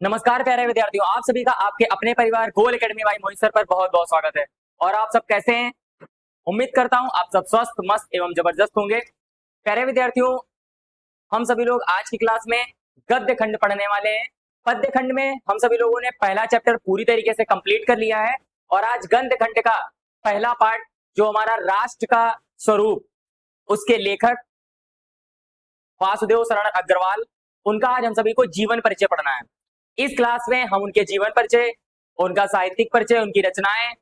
नमस्कार प्यारे विद्यार्थियों, आप सभी का आपके अपने परिवार गोल एकेडमी बाई मोहित सर पर बहुत बहुत स्वागत है। और आप सब कैसे हैं? उम्मीद करता हूं आप सब स्वस्थ, मस्त एवं जबरदस्त होंगे। प्यारे विद्यार्थियों, हम सभी लोग आज की क्लास में गद्य खंड पढ़ने वाले हैं। पद्य खंड में हम सभी लोगों ने पहला चैप्टर पूरी तरीके से कंप्लीट कर लिया है और आज गद्य खंड का पहला पार्ट, जो हमारा राष्ट्र का स्वरूप, उसके लेखक वासुदेव शरण अग्रवाल, उनका आज हम सभी को जीवन परिचय पढ़ना है। इस क्लास में हम उनके जीवन परिचय, उनका साहित्यिक परिचय, उनकी रचनाएं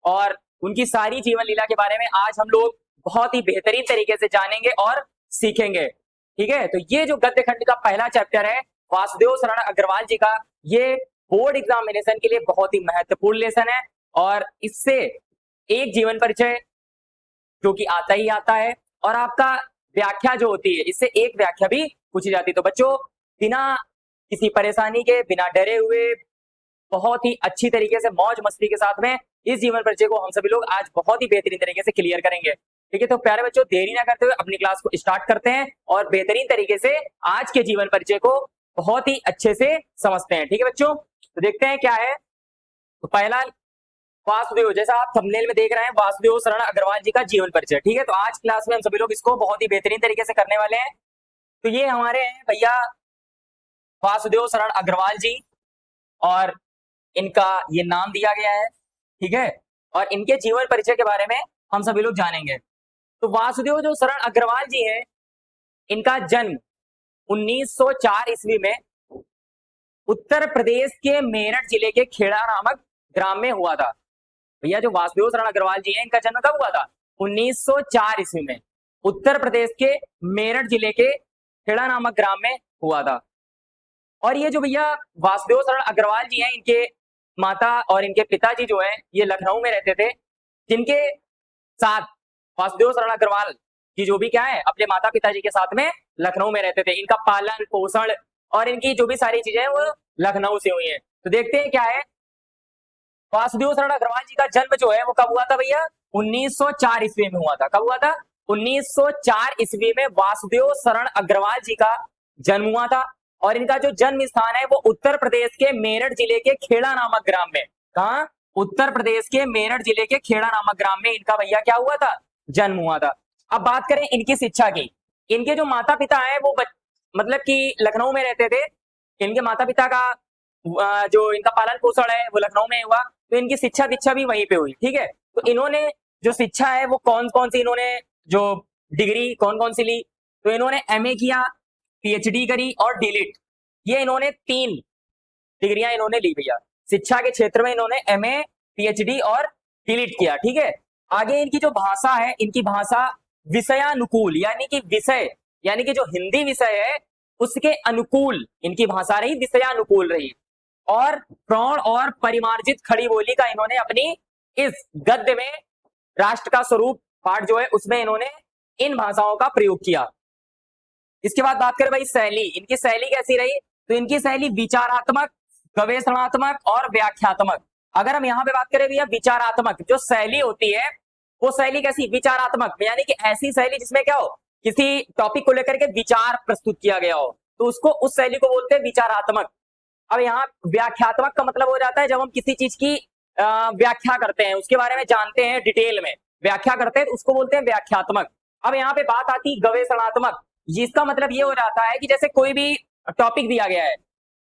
और उनकी सारी जीवन लीला के बारे में आज हम लोग बहुत ही बेहतरीन तरीके से जानेंगे और सीखेंगे। ठीक है, तो ये जो गद्य खंड का पहला चैप्टर है वासुदेव शरण अग्रवाल जी का, ये बोर्ड एग्जामिनेशन के लिए बहुत ही महत्वपूर्ण लेसन है और इससे एक जीवन परिचय जो कि आता ही आता है और आपका व्याख्या जो होती है, इससे एक व्याख्या भी पूछी जाती है। तो बच्चों, बिना किसी परेशानी के, बिना डरे हुए, बहुत ही अच्छी तरीके से मौज मस्ती के साथ में इस जीवन परिचय को हम सभी लोग आज बहुत ही बेहतरीन तरीके से क्लियर करेंगे। ठीक है, तो प्यारे बच्चों, देरी ना करते हुए अपनी क्लास को स्टार्ट करते हैं और बेहतरीन तरीके से आज के जीवन परिचय को बहुत ही अच्छे से समझते हैं। ठीक है बच्चों, तो देखते हैं क्या है। तो पहला, वासुदेव, जैसा आप थंबनेल में देख रहे हैं, वासुदेव शरण अग्रवाल जी का जीवन परिचय। ठीक है, तो आज क्लास में हम सभी लोग इसको बहुत ही बेहतरीन तरीके से करने वाले हैं। तो ये हमारे हैं भैया वासुदेव शरण अग्रवाल जी और इनका ये नाम दिया गया है। ठीक है, और इनके जीवन परिचय के बारे में हम सभी लोग जानेंगे। तो वासुदेव जो शरण अग्रवाल जी हैं, इनका जन्म 1904 ईस्वी में उत्तर प्रदेश के मेरठ जिले के खेड़ा नामक ग्राम में हुआ था। भैया जो वासुदेव शरण अग्रवाल जी हैं, इनका जन्म कब हुआ था? 1904 ईस्वी में उत्तर प्रदेश के मेरठ जिले के खेड़ा नामक ग्राम में हुआ था। और ये जो भैया वासुदेव शरण अग्रवाल जी हैं, इनके माता और इनके पिताजी जो हैं, ये लखनऊ में रहते थे, जिनके साथ वासुदेव शरण अग्रवाल जी जो भी क्या है, अपने माता पिताजी के साथ में लखनऊ में रहते थे। इनका पालन पोषण और इनकी जो भी सारी चीजें हैं वो लखनऊ से हुई हैं। तो देखते हैं क्या है। वासुदेव शरण अग्रवाल जी का जन्म जो है वो कब हुआ था भैया? 1904 ईस्वी में हुआ था। कब हुआ था? 1904 ईस्वी में वासुदेव शरण अग्रवाल जी का जन्म हुआ था और इनका जो जन्म स्थान है वो उत्तर प्रदेश के मेरठ जिले के खेड़ा नामक ग्राम में। कहा? उत्तर प्रदेश के मेरठ जिले के खेड़ा नामक ग्राम में इनका भैया क्या हुआ था? जन्म हुआ था। अब बात करें इनकी शिक्षा की। इनके जो माता पिता हैं वो मतलब कि लखनऊ में रहते थे। इनके माता पिता का जो इनका पालन पोषण है वो लखनऊ में हुआ, तो इनकी शिक्षा दीक्षा भी वहीं पे हुई। ठीक है, तो इन्होंने जो शिक्षा है वो कौन कौन सी, इन्होंने जो डिग्री कौन कौन सी ली? तो इन्होंने एमए किया, पीएचडी करी और डीलिट। ये इन्होंने 3 डिग्रियां इन्होंने ली भैया। शिक्षा के क्षेत्र में इन्होंने एमए, पीएचडी और डीलिट किया। ठीक है, आगे इनकी जो भाषा है, इनकी भाषा विषयानुकूल, यानी कि विषय, यानी कि जो हिंदी विषय है उसके अनुकूल इनकी भाषा रही, विषयानुकूल रही। और प्रौढ़ और परिमार्जित खड़ी बोली का इन्होंने अपनी इस गद्य में, राष्ट्र का स्वरूप पाठ जो है उसमें इन्होंने इन भाषाओं का प्रयोग किया। इसके बाद बात करें भाई शैली, इनकी शैली कैसी रही? तो इनकी शैली विचारात्मक, गवेषणात्मक और व्याख्यात्मक। अगर हम यहाँ पे बात करें भैया विचारात्मक जो शैली होती है, वो शैली कैसी? विचारात्मक, यानी कि ऐसी शैली जिसमें क्या हो, किसी टॉपिक को लेकर के विचार प्रस्तुत किया गया हो, तो उसको, उस शैली को बोलते हैं विचारात्मक। अब यहाँ व्याख्यात्मक का मतलब हो जाता है जब हम किसी चीज की व्याख्या करते हैं, उसके बारे में जानते हैं, डिटेल में व्याख्या करते हैं, तो उसको बोलते हैं व्याख्यात्मक। अब यहाँ पे बात आती है गवेषणात्मक, जिसका मतलब ये हो जाता है कि जैसे कोई भी टॉपिक दिया गया है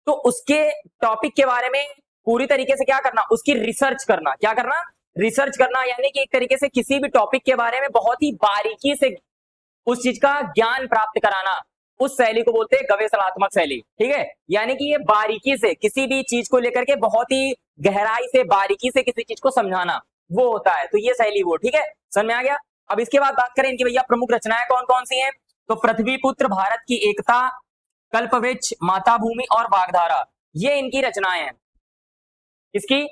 तो उसके टॉपिक के बारे में पूरी तरीके से क्या करना, उसकी रिसर्च करना। क्या करना? रिसर्च करना, यानी कि एक तरीके से किसी भी टॉपिक के बारे में बहुत ही बारीकी से उस चीज का ज्ञान प्राप्त कराना, उस शैली को बोलते हैं गवेषणात्मक शैली। ठीक है, यानी कि ये बारीकी से किसी भी चीज को लेकर के बहुत ही गहराई से, बारीकी से किसी चीज को समझाना, वो होता है, तो ये शैली वो। ठीक है, समझ में आ गया। अब इसके बाद बात करें इनकी भैया प्रमुख रचनाएं कौन कौन सी हैं? तो पृथ्वी पुत्र, भारत की एकता, कल्पवृक्ष, माता भूमि और वागधारा, ये इनकी रचनाएं हैं। इसकी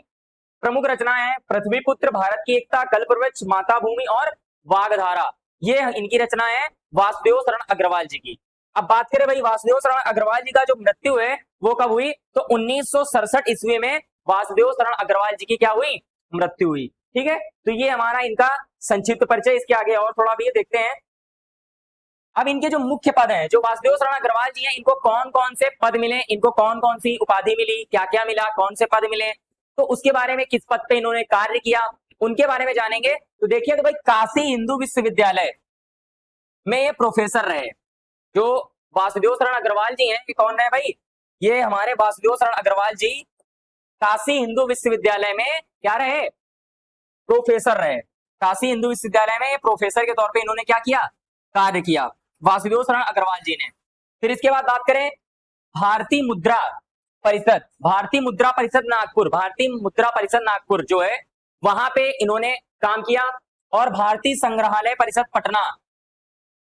प्रमुख रचनाएं हैं पृथ्वी पुत्र, भारत की एकता, कल्पवृक्ष, माता भूमि और वागधारा, ये इनकी रचनाएं हैं वासुदेव शरण अग्रवाल जी की। अब बात करें भाई वासुदेव शरण अग्रवाल जी का जो मृत्यु है वो कब हुई? तो 1967 ईस्वी में वासुदेव शरण अग्रवाल जी की क्या हुई? मृत्यु हुई। ठीक है, तो ये हमारा इनका संक्षिप्त परिचय। इसके आगे और थोड़ा भी देखते हैं। अब इनके जो मुख्य पद हैं, जो वासुदेव शरण अग्रवाल जी हैं, इनको कौन कौन से पद मिले, इनको कौन कौन सी उपाधि मिली, क्या क्या मिला, कौन से पद मिले, तो उसके बारे में, किस पद पे इन्होंने कार्य किया, उनके बारे में जानेंगे। तो देखिए, तो भाई काशी हिंदू विश्वविद्यालय में ये प्रोफेसर रहे। जो वासुदेव शरण अग्रवाल जी हैं, ये कौन रहे भाई? ये हमारे वासुदेव शरण अग्रवाल जी काशी हिंदू विश्वविद्यालय में क्या रहे? प्रोफेसर रहे। काशी हिंदू विश्वविद्यालय में प्रोफेसर के तौर पे इन्होंने क्या किया? कार्य किया, वासुदेव शरण अग्रवाल जी ने। फिर इसके बाद बात करें भारतीय मुद्रा परिषद, भारतीय मुद्रा परिषद नागपुर, भारतीय मुद्रा परिषद नागपुर जो है, वहां पे इन्होंने काम किया। और भारतीय संग्रहालय परिषद पटना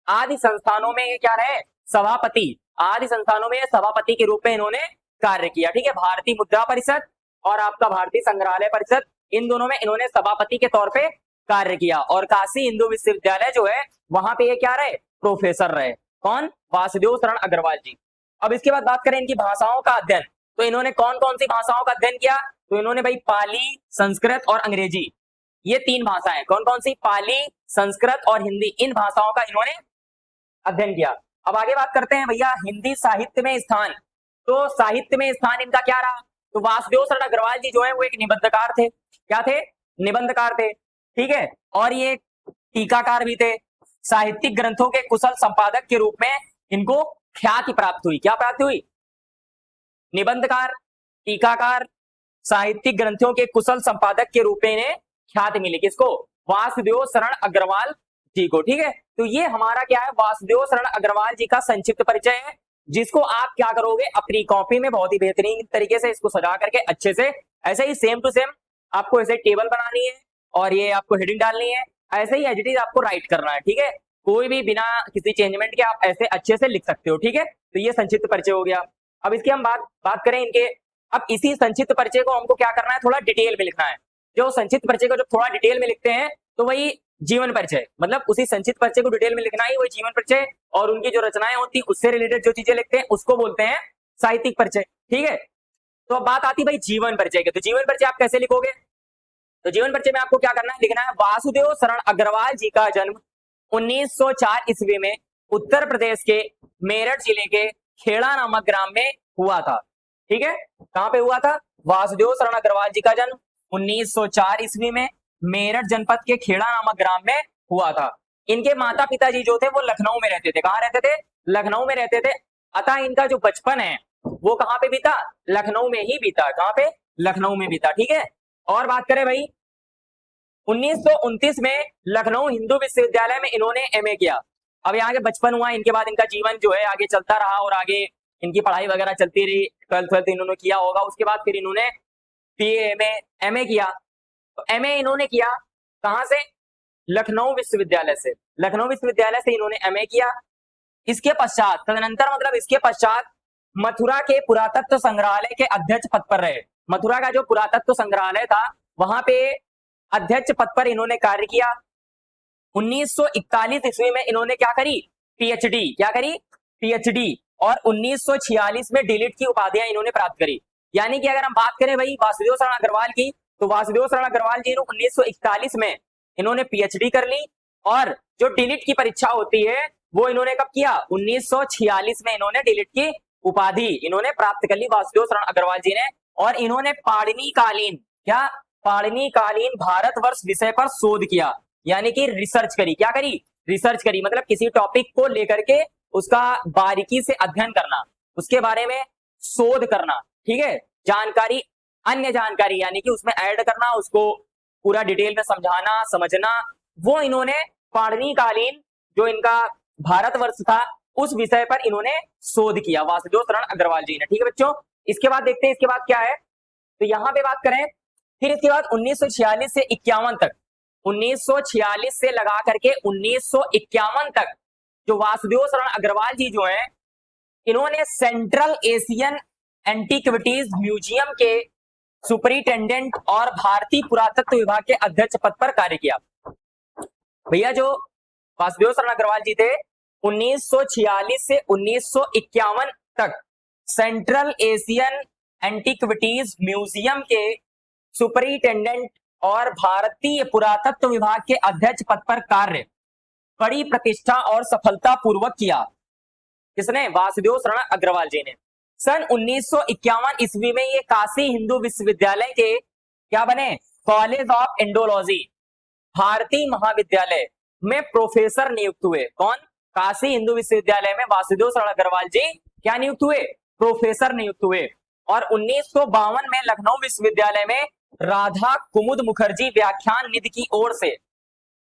आदि संस्थानों में ये क्या रहे? सभापति, आदि संस्थानों में सभापति के रूप में इन्होंने कार्य किया। ठीक है, भारतीय मुद्रा परिषद और आपका भारतीय संग्रहालय परिषद, इन दोनों में इन्होंने सभापति के तौर पे कार्य किया। और काशी हिंदू विश्वविद्यालय जो है, वहां पे ये क्या रहे? प्रोफेसर रहे। कौन? वासुदेव शरण अग्रवाल जी। अब इसके बाद बात करें इनकी भाषाओं का अध्ययन, तो इन्होंने कौन कौन सी भाषाओं का अध्ययन किया? तो इन्होंने भाई पाली, संस्कृत और अंग्रेजी, ये 3 भाषाएं, कौन कौन सी? पाली, संस्कृत और हिंदी, इन भाषाओं का इन्होंने अध्ययन किया। अब आगे बात करते हैं भैया हिंदी साहित्य में स्थान। तो साहित्य में स्थान इनका क्या रहा? तो वासुदेव शरण अग्रवाल जी जो है, वो एक निबंधकार थे। क्या थे? निबंधकार थे। ठीक है, और ये टीकाकार भी थे। साहित्यिक ग्रंथों के कुशल संपादक के रूप में इनको ख्याति प्राप्त हुई। क्या प्राप्त हुई? निबंधकार, टीकाकार, साहित्यिक ग्रंथों के कुशल संपादक के रूप में इन्हें ख्याति मिली। किसको? वासुदेव शरण अग्रवाल जी को। ठीक है, तो ये हमारा क्या है? वासुदेव शरण अग्रवाल जी का संक्षिप्त परिचय है, जिसको आप क्या करोगे? अपनी कॉपी में बहुत ही बेहतरीन तरीके से इसको सजा करके अच्छे से, ऐसे ही सेम टू सेम आपको ऐसे टेबल बनानी है और ये आपको हेडिंग डालनी है, ऐसे ही एज इट इज आपको राइट करना है। ठीक है, कोई भी बिना किसी चेंजमेंट के आप ऐसे अच्छे से लिख सकते हो। ठीक है, तो ये संक्षिप्त परिचय हो गया। अब इसकी हम बात करें इनके, अब इसी संक्षिप्त परिचय को हमको क्या करना है? थोड़ा डिटेल में लिखना है। जो संक्षिप्त परिचय को जब थोड़ा डिटेल में लिखते हैं, तो वही जीवन परिचय, मतलब उसी संक्षिप्त परिचय को डिटेल में लिखना ही वही जीवन परिचय, और उनकी जो रचनाएं होती हैं उससे रिलेटेड जो चीजें लिखते हैं उसको बोलते हैं साहित्यिक परिचय। ठीक है, तो अब बात आती है भाई जीवन परिचय के। तो जीवन परिचय आप कैसे लिखोगे? तो जीवन परिचय में आपको क्या करना है? लिखना है वासुदेव शरण अग्रवाल जी का जन्म 1904 ईस्वी में उत्तर प्रदेश के मेरठ जिले के खेड़ा नामक ग्राम में हुआ था। ठीक है, कहां पे हुआ था? वासुदेव शरण अग्रवाल जी का जन्म 1904 ईस्वी में मेरठ जनपद के खेड़ा नामक ग्राम में हुआ था। इनके माता पिताजी जो थे वो लखनऊ में रहते थे। कहां रहते थे? लखनऊ में रहते थे। अतः इनका जो बचपन है वो कहां पे बीता? लखनऊ में ही बीता। कहां पे? लखनऊ में बीता। ठीक है, और बात करें भाई 1929 में लखनऊ हिंदू विश्वविद्यालय में इन्होंने एमए किया। अब यहाँ के बचपन हुआ, इनके बाद इनका जीवन जो है आगे चलता रहा और आगे इनकी पढ़ाई वगैरह चलती रही। 12th इन्होंने किया होगा, उसके बाद फिर इन्होंने बीए में एमए किया। तो एमए इन्होंने किया कहां से? लखनऊ विश्वविद्यालय से। लखनऊ विश्वविद्यालय से इन्होंने एमए किया। इसके पश्चात, तदनंतर मतलब इसके पश्चात मथुरा के पुरातत्व संग्रहालय के अध्यक्ष पद पर रहे। मथुरा का जो पुरातत्व संग्रहालय था वहां पे अध्यक्ष पद पर इन्होंने कार्य किया। 1941 ईस्वी में इन्होंने क्या करी? पीएचडी। क्या करी? पीएचडी। और 1946 में डीलिट की उपाधियां इन्होंने प्राप्त करी। यानी कि अगर हम बात करें भाई वासुदेव शरण अग्रवाल की, तो वासुदेव शरण अग्रवाल जी ने 1941 में इन्होंने पीएचडी कर ली, और जो डीलिट की परीक्षा होती है वो इन्होंने कब किया? 1946 में इन्होंने डीलिट की उपाधि इन्होंने प्राप्त कर ली वासुदेव शरण अग्रवाल जी ने। और इन्होंने पाणिनिकालीन, क्या? पाणिनिकालीन भारतवर्ष विषय पर शोध किया, यानी कि रिसर्च करी। क्या करी? रिसर्च करी, मतलब किसी टॉपिक को लेकर के उसका बारीकी से अध्ययन करना, उसके बारे में शोध करना। ठीक है, जानकारी, अन्य जानकारी यानी कि उसमें ऐड करना, उसको पूरा डिटेल में समझाना, समझना, वो इन्होंने पाणिनिकालीन जो इनका भारतवर्ष था उस विषय पर इन्होंने शोध किया वासुदेव शरण अग्रवाल जी ने। ठीक है बच्चों, इसके बाद देखते हैं इसके बाद क्या है। तो यहां पे बात करें, फिर इसके बाद 1946 से 51 तक, 1946 से लगा करके 1951 तक जो वासुदेव शरण अग्रवाल जी जो हैं, इन्होंने सेंट्रल एशियन एंटीक्विटीज म्यूजियम के सुपरिटेंडेंट और भारतीय पुरातत्व विभाग के अध्यक्ष पद पर कार्य किया। भैया जो वासुदेव शरण अग्रवाल जी थे 1946 से 1951 तक सेंट्रल एशियन एंटीक्विटीज म्यूजियम के सुपरिटेंडेंट और भारतीय पुरातत्व विभाग के अध्यक्ष पद पर कार्य बड़ी प्रतिष्ठा और सफलता पूर्वक किया? किसने? वासुदेव शरण अग्रवाल जी ने। सन 1951 ईस्वी में ये काशी हिंदू विश्वविद्यालय के क्या बने? कॉलेज ऑफ इंडोलॉजी, भारतीय महाविद्यालय में प्रोफेसर नियुक्त हुए। कौन? काशी हिंदू विश्वविद्यालय में वासुदेव शरण अग्रवाल जी क्या नियुक्त हुए? प्रोफेसर नियुक्त हुए। और 1952 में लखनऊ विश्वविद्यालय में राधा कुमुद मुखर्जी व्याख्यान निधि की ओर से,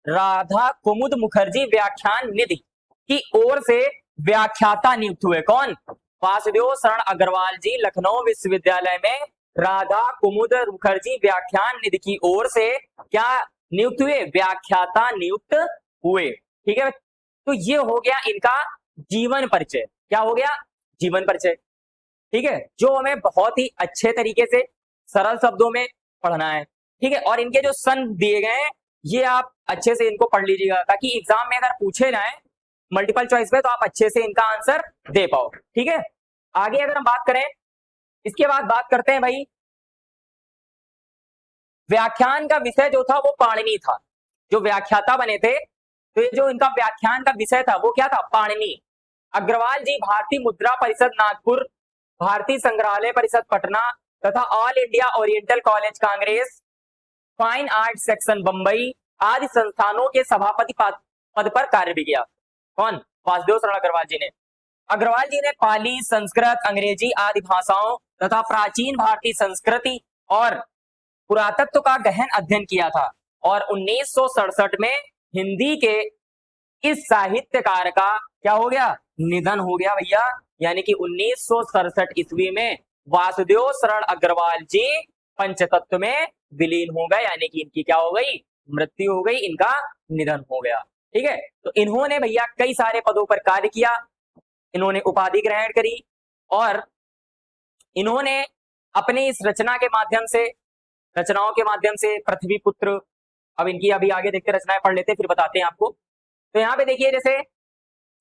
राधा कुमुद मुखर्जी व्याख्यान निधि की ओर से व्याख्याता नियुक्त हुए। कौन? वासुदेव शरण अग्रवाल जी लखनऊ विश्वविद्यालय में राधा कुमुद मुखर्जी व्याख्यान निधि की ओर से क्या नियुक्त हुए? व्याख्याता नियुक्त हुए। ठीक है, तो ये हो गया इनका जीवन परिचय। क्या हो गया? जीवन परिचय। ठीक है, जो हमें बहुत ही अच्छे तरीके से सरल शब्दों में पढ़ना है। ठीक है, और इनके जो सन दिए गए हैं ये आप अच्छे से इनको पढ़ लीजिएगा, ताकि एग्जाम में अगर पूछे जाए मल्टीपल चॉइस में तो आप अच्छे से इनका आंसर दे पाओ। ठीक है, आगे अगर हम बात करें, इसके बाद बात करते हैं भाई, व्याख्यान का विषय जो था वो पाणिनि था। जो व्याख्याता बने थे, तो ये जो इनका व्याख्यान का विषय था वो क्या था? पाणिनि। अग्रवाल जी भारतीय मुद्रा परिषद नागपुर, भारतीय संग्रहालय परिषद पटना तथा All India Oriental College Congress, fine art section Bombay आदि संस्थानों के सभापति पद पर कार्य भी किया। कौन? वासुदेव शरण अग्रवाल जी ने। अग्रवाल जी ने पाली, संस्कृत, अंग्रेजी आदि भाषाओं तथा प्राचीन भारतीय संस्कृति और पुरातत्व का गहन अध्ययन किया था। और 1967 में हिंदी के इस साहित्यकार का क्या हो गया? निधन हो गया भैया। यानी कि 1967 ईस्वी में वासुदेव शरण अग्रवाल जी पंचतत्व में विलीन हो गए, यानी कि इनकी क्या हो गई? मृत्यु हो गई, इनका निधन हो गया। ठीक है, तो इन्होंने भैया कई सारे पदों पर कार्य किया, इन्होंने उपाधि ग्रहण करी, और इन्होंने अपनी इस रचना के माध्यम से, रचनाओं के माध्यम से पृथ्वी पुत्र, अब इनकी अभी आगे देखते रचनाएं पढ़ लेते फिर बताते हैं आपको। तो यहाँ पे देखिए, जैसे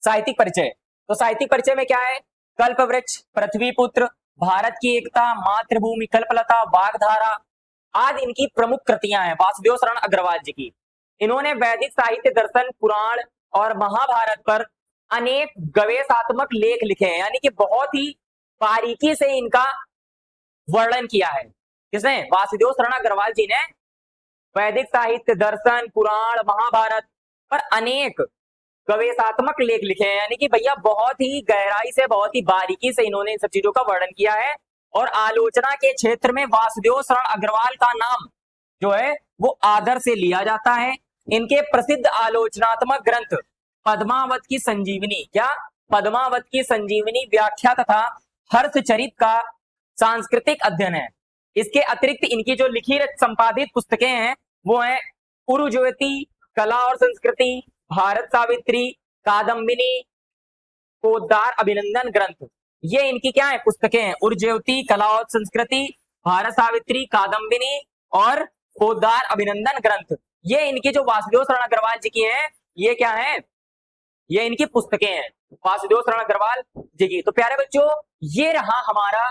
साहित्यिक परिचय, तो साहित्यिक परिचय में क्या है? कल्पवृक्ष, पृथ्वी पुत्र, भारत की एकता, मातृभूमि, कल्पलता, वाग्धारा आदि इनकी प्रमुख कृतियां हैं वासुदेव शरण अग्रवाल जी की। इन्होंने वैदिक साहित्य, दर्शन, पुराण और महाभारत पर अनेक गवेषणात्मक लेख लिखे हैं, यानी कि बहुत ही बारीकी से इनका वर्णन किया है। किसने? वासुदेव शरण अग्रवाल जी ने वैदिक साहित्य, दर्शन, पुराण, महाभारत पर अनेक गवेषणात्मक लेख लिखे हैं, यानी कि भैया बहुत ही गहराई से, बहुत ही बारीकी से इन्होंने इन सब चीजों का वर्णन किया है। और आलोचना के क्षेत्र में वासुदेव शरण अग्रवाल का नाम जो है वो आदर से लिया जाता है। इनके प्रसिद्ध आलोचनात्मक ग्रंथ पद्मावत की संजीवनी, क्या? पद्मावत की संजीवनी व्याख्या तथा हर्षचरित का सांस्कृतिक अध्ययन है। इसके अतिरिक्त इनकी जो लिखी संपादित पुस्तकें हैं वो है उरुज्योति, कला और संस्कृति, भारत सावित्री, कादम्बिनी, पोद्दार अभिनंदन ग्रंथ। ये इनकी क्या है? पुस्तकें हैं। उरुज्योति, कला और संस्कृति, भारत सावित्री, कादम्बिनी और पोद्दार अभिनंदन ग्रंथ, ये इनकी जो वासुदेव शरण अग्रवाल जी की हैं, ये क्या है? ये इनकी पुस्तकें हैं वासुदेव शरण अग्रवाल जी की। तो प्यारे बच्चों, ये रहा हमारा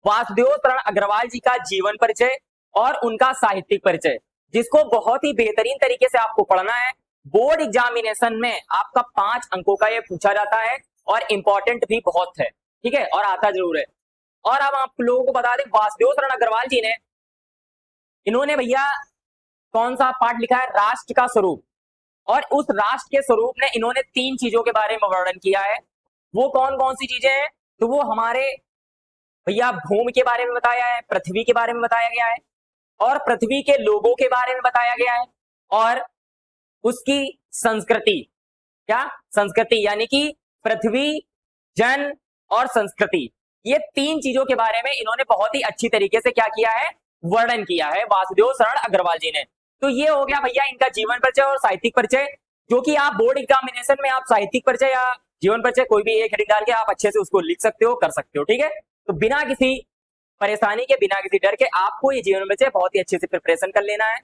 वासुदेव शरण अग्रवाल जी का जीवन परिचय और उनका साहित्यिक परिचय, जिसको बहुत ही बेहतरीन तरीके से आपको पढ़ना है। बोर्ड एग्जामिनेशन में आपका 5 अंकों का ये पूछा जाता है और इंपॉर्टेंट भी बहुत है। ठीक है, और आता जरूर है। और अब आप लोगों को बता दें, वासुदेव शरण अग्रवाल जी ने, इन्होंने भैया कौन सा पाठ लिखा है? राष्ट्र का स्वरूप। और उस राष्ट्र के स्वरूप में इन्होंने 3 चीजों के बारे में वर्णन किया है। वो कौन कौन सी चीजें हैं? तो वो हमारे भैया भूमि के बारे में बताया है, पृथ्वी के बारे में बताया गया है, और पृथ्वी के लोगों के बारे में बताया गया है, और उसकी संस्कृति। क्या? संस्कृति, यानी कि पृथ्वी, जन और संस्कृति, ये 3 चीजों के बारे में इन्होंने बहुत ही अच्छी तरीके से क्या किया है? वर्णन किया है वासुदेव शरण अग्रवाल जी ने। तो ये हो गया भैया इनका जीवन परिचय और साहित्यिक परिचय, जो कि आप बोर्ड एग्जामिनेशन में आप साहित्यिक परिचय या जीवन परिचय कोई भी एक हेडिंग डाल के आप अच्छे से उसको लिख सकते हो, कर सकते हो। ठीक है, तो बिना किसी परेशानी के, बिना किसी डर के आपको ये जीवन परिचय बहुत ही अच्छे से प्रिपरेशन कर लेना है।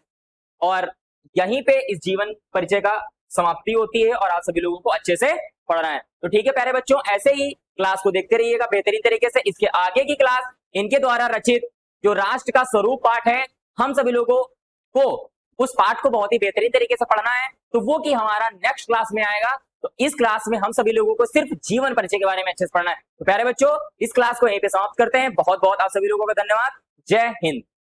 और यहीं पे इस जीवन परिचय का समाप्ति होती है और आप सभी लोगों को अच्छे से पढ़ना है। तो ठीक है प्यारे बच्चों, ऐसे ही क्लास को देखते रहिएगा बेहतरीन तरीके से। इसके आगे की क्लास इनके द्वारा रचित जो राष्ट्र का स्वरूप पाठ है, हम सभी लोगों को उस पार्ट को बहुत ही बेहतरीन तरीके से पढ़ना है, तो वो कि हमारा नेक्स्ट क्लास में आएगा। तो इस क्लास में हम सभी लोगों को सिर्फ जीवन परिचय के बारे में अच्छे से पढ़ना है। तो प्यारे बच्चों, इस क्लास को यहीं पे समाप्त करते हैं। बहुत बहुत आप सभी लोगों का धन्यवाद। जय हिंद।